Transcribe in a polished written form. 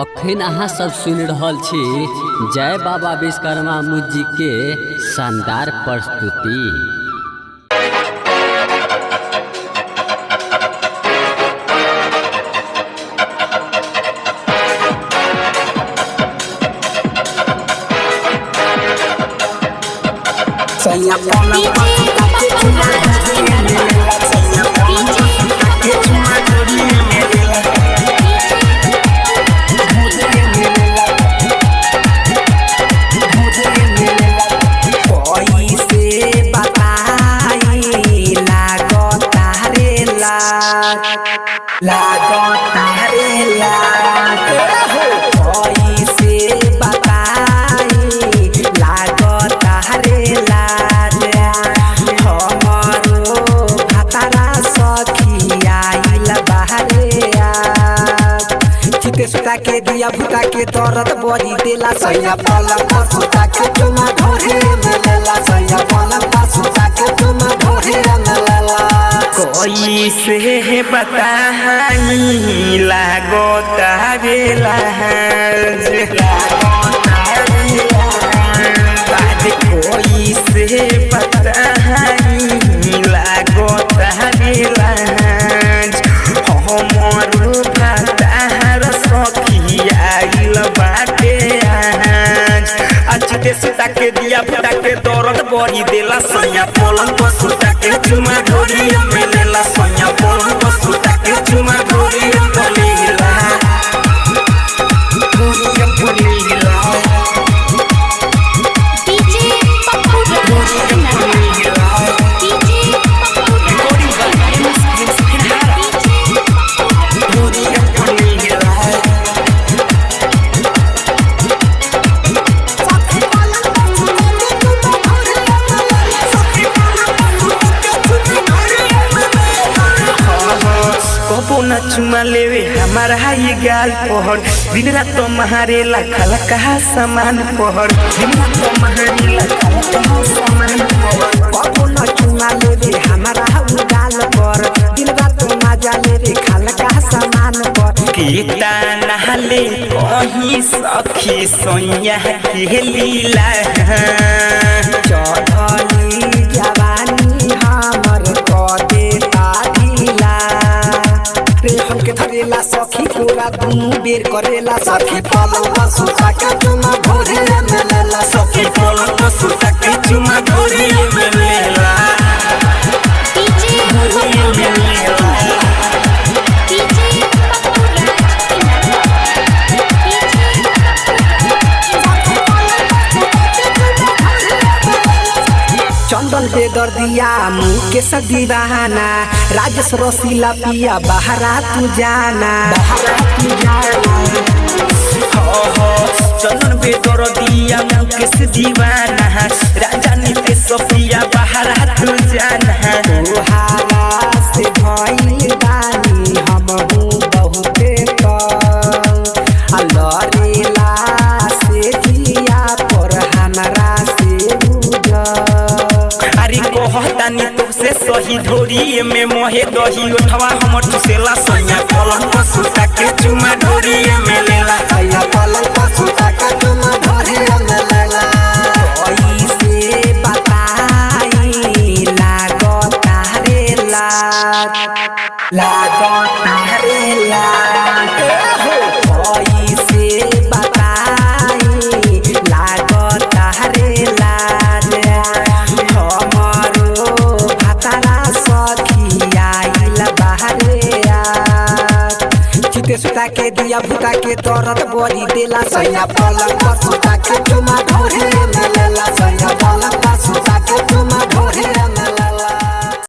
अखन अहाँ सब सुन रहल छी जय बाबा विश्वकर्मा मुजी के शानदार प्रस्तुति। सुता के दिया भूता के दर्द बड़ी देला सैया पलंग पर सुता के चुमा ढोरे में लेला सैया पलंग पर सुता के चुमा ढोरे में लेला। कोई से बताई लागो तावेला कोई से बताई लागो तावेला हमरो सुता के दिया फुटा के दर्द बड़ी देला सैया पलंग पर सुता के चुमा ढोरी में लेला सैया पलंग पर सुता के चुमा ढोरी में लेला डीजे पप्पू न चुमा लेवे हमारा ये गाल पहर दिन रात तो महारे लखल कहा सामान पहर दिन रात तो महारे लखल कहा सामान पहर कबो न चुमा लेवे हमारा गाल पर दिन रात तो मजा लेवे खाल कहा सामान पर कीता नहले कहीं सखी सोया के लीला चढ़ली जवानी हमर कदे ताढीला हमके धरेला सखी पूरा दुनू बेर करेला सखी पलंग पर सुता के चुमा ढोरे में लेला सखी पलंग पर सुता के चुमा ढोरे में लेला डीजे चंदन पे दर्दिया मुँह के सदीवाना राजेश रसीला पिया बहरा तू जाना चंदन पे दर्दिया मुँह के दीवाना राजा नीते सफिया बहरा तू जाना तोहारा से भइल बानी हमहू बहुते लड़ेला से दिया पर हमरा से कहतानी तुमसे सही ढोरी में मोहे दही उठवा हमर तुसेला सैया पलंग पर सुता के चुमा ढोरी में लेला सैया पलंग पर सुता के चुमा ढोरी में लेला। कोई से बताई लागो तारेला कोई से बताई लागो तारेला सुता के दिया भूता के दर्द बड़ी देला सैया पलंग पर सुता के चुमा ढोरे